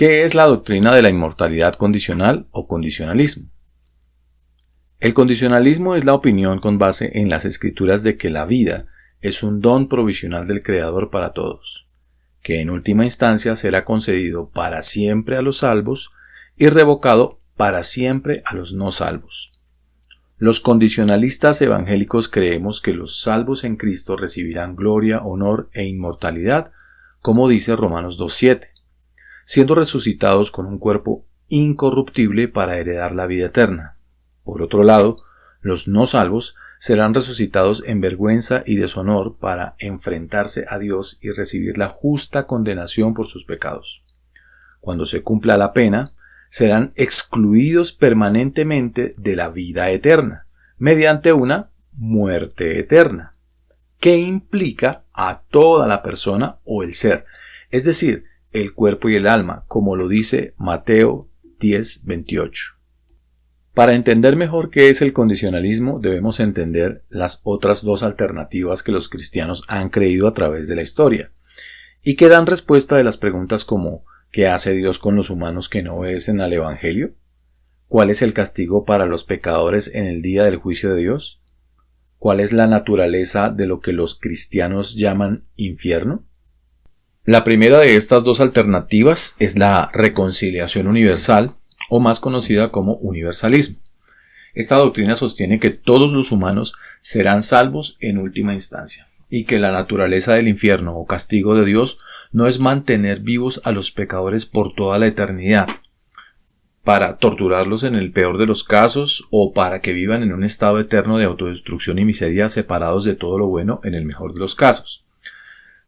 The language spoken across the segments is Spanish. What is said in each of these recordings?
¿Qué es la doctrina de la inmortalidad condicional o condicionalismo? El condicionalismo es la opinión con base en las escrituras de que la vida es un don provisional del Creador para todos, que en última instancia será concedido para siempre a los salvos y revocado para siempre a los no salvos. Los condicionalistas evangélicos creemos que los salvos en Cristo recibirán gloria, honor e inmortalidad, como dice Romanos 2:7, siendo resucitados con un cuerpo incorruptible para heredar la vida eterna. Por otro lado, los no salvos serán resucitados en vergüenza y deshonor para enfrentarse a Dios y recibir la justa condenación por sus pecados. Cuando se cumpla la pena, serán excluidos permanentemente de la vida eterna, mediante una muerte eterna, que implica a toda la persona o el ser, es decir, el cuerpo y el alma, como lo dice Mateo 10:28. Para entender mejor qué es el condicionalismo, debemos entender las otras dos alternativas que los cristianos han creído a través de la historia, y que dan respuesta a las preguntas como ¿qué hace Dios con los humanos que no obedecen al Evangelio? ¿Cuál es el castigo para los pecadores en el día del juicio de Dios? ¿Cuál es la naturaleza de lo que los cristianos llaman infierno? La primera de estas dos alternativas es la reconciliación universal, o más conocida como universalismo. Esta doctrina sostiene que todos los humanos serán salvos en última instancia, y que la naturaleza del infierno o castigo de Dios no es mantener vivos a los pecadores por toda la eternidad, para torturarlos en el peor de los casos o para que vivan en un estado eterno de autodestrucción y miseria separados de todo lo bueno en el mejor de los casos.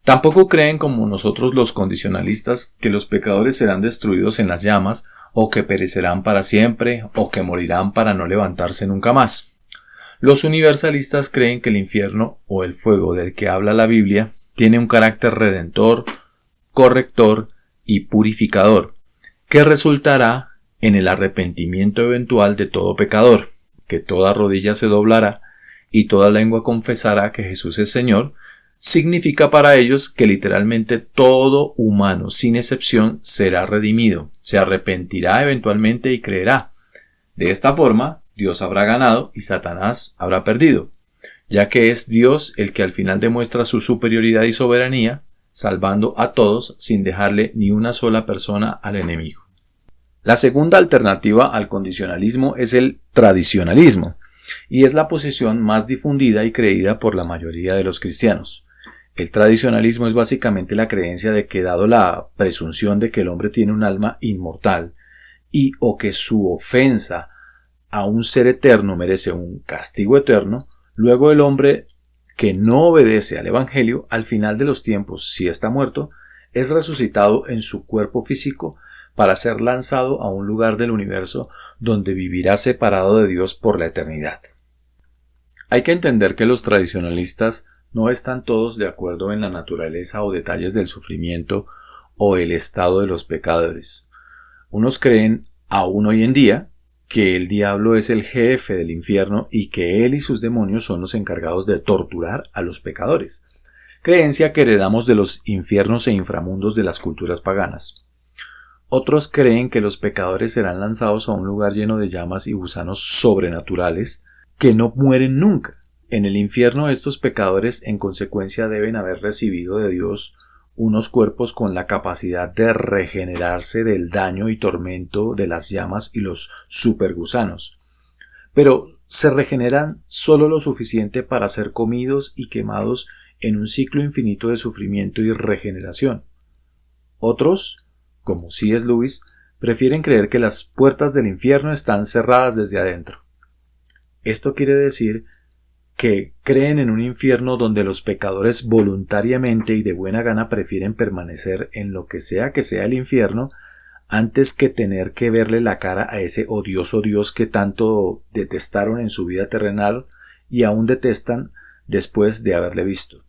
Tampoco creen como nosotros los condicionalistas que los pecadores serán destruidos en las llamas o que perecerán para siempre o que morirán para no levantarse nunca más. Los universalistas creen que el infierno o el fuego del que habla la Biblia tiene un carácter redentor, corrector y purificador, que resultará en el arrepentimiento eventual de todo pecador, que toda rodilla se doblará y toda lengua confesará que Jesús es Señor. Significa para ellos que literalmente todo humano, sin excepción, será redimido, se arrepentirá eventualmente y creerá. De esta forma, Dios habrá ganado y Satanás habrá perdido, ya que es Dios el que al final demuestra su superioridad y soberanía, salvando a todos sin dejarle ni una sola persona al enemigo. La segunda alternativa al condicionalismo es el tradicionalismo, y es la posición más difundida y creída por la mayoría de los cristianos. El tradicionalismo es básicamente la creencia de que, dado la presunción de que el hombre tiene un alma inmortal y o que su ofensa a un ser eterno merece un castigo eterno, luego el hombre que no obedece al Evangelio, al final de los tiempos, si está muerto, es resucitado en su cuerpo físico para ser lanzado a un lugar del universo donde vivirá separado de Dios por la eternidad. Hay que entender que los tradicionalistas no están todos de acuerdo en la naturaleza o detalles del sufrimiento o el estado de los pecadores. Unos creen, aún hoy en día, que el diablo es el jefe del infierno y que él y sus demonios son los encargados de torturar a los pecadores, creencia que heredamos de los infiernos e inframundos de las culturas paganas. Otros creen que los pecadores serán lanzados a un lugar lleno de llamas y gusanos sobrenaturales que no mueren nunca. En el infierno estos pecadores en consecuencia deben haber recibido de Dios unos cuerpos con la capacidad de regenerarse del daño y tormento de las llamas y los supergusanos. Pero se regeneran solo lo suficiente para ser comidos y quemados en un ciclo infinito de sufrimiento y regeneración. Otros, como C.S. Lewis, prefieren creer que las puertas del infierno están cerradas desde adentro. Esto quiere decir que creen en un infierno donde los pecadores voluntariamente y de buena gana prefieren permanecer en lo que sea el infierno antes que tener que verle la cara a ese odioso Dios que tanto detestaron en su vida terrenal y aún detestan después de haberle visto.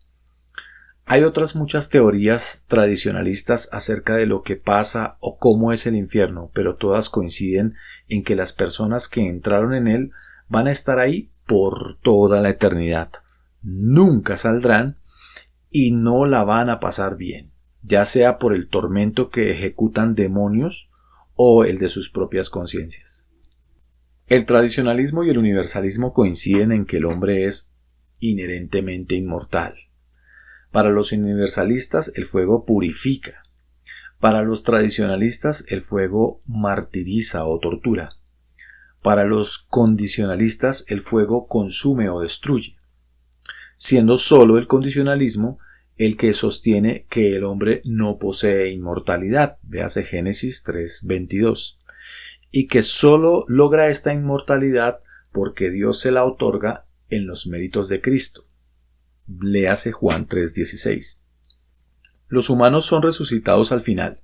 Hay otras muchas teorías tradicionalistas acerca de lo que pasa o cómo es el infierno, pero todas coinciden en que las personas que entraron en él van a estar ahí por toda la eternidad. Nunca saldrán y no la van a pasar bien. ya sea por el tormento que ejecutan demonios o el de sus propias conciencias. El tradicionalismo y el universalismo coinciden en que el hombre es inherentemente inmortal. Para los universalistas el fuego purifica. Para los tradicionalistas el fuego martiriza o tortura. Para los condicionalistas el fuego consume o destruye, siendo solo el condicionalismo el que sostiene que el hombre no posee inmortalidad, véase Génesis 3:22, y que solo logra esta inmortalidad porque Dios se la otorga en los méritos de Cristo, léase Juan 3:16. Los humanos son resucitados al final,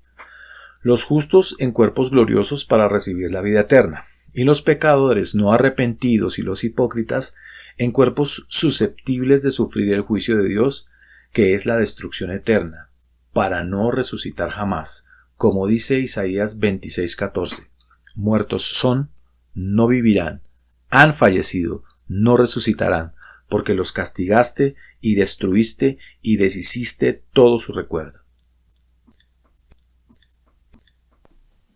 los justos en cuerpos gloriosos para recibir la vida eterna, y los pecadores no arrepentidos y los hipócritas en cuerpos susceptibles de sufrir el juicio de Dios, que es la destrucción eterna, para no resucitar jamás, como dice Isaías 26:14. Muertos son, no vivirán, han fallecido, no resucitarán, porque los castigaste y destruiste y deshiciste todo su recuerdo.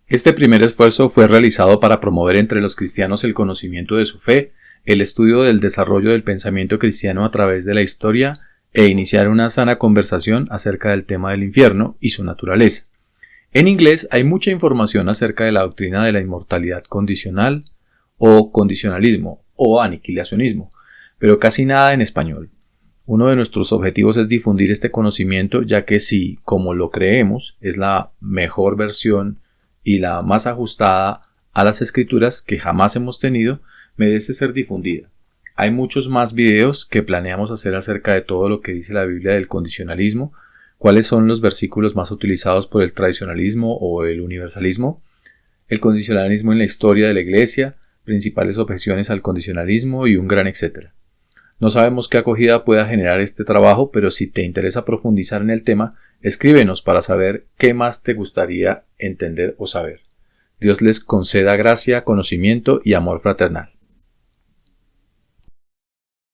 Este primer esfuerzo fue realizado para promover entre los cristianos el conocimiento de su fe, el estudio del desarrollo del pensamiento cristiano a través de la historia e iniciar una sana conversación acerca del tema del infierno y su naturaleza. En inglés hay mucha información acerca de la doctrina de la inmortalidad condicional o condicionalismo o aniquilacionismo, pero casi nada en español. Uno de nuestros objetivos es difundir este conocimiento, ya que si, como lo creemos, es la mejor versión y la más ajustada a las escrituras que jamás hemos tenido, merece ser difundida. Hay muchos más videos que planeamos hacer acerca de todo lo que dice la Biblia del condicionalismo, cuáles son los versículos más utilizados por el tradicionalismo o el universalismo, el condicionalismo en la historia de la Iglesia, principales objeciones al condicionalismo y un gran etcétera. No sabemos qué acogida pueda generar este trabajo, pero si te interesa profundizar en el tema, escríbenos para saber qué más te gustaría entender o saber. Dios les conceda gracia, conocimiento y amor fraternal.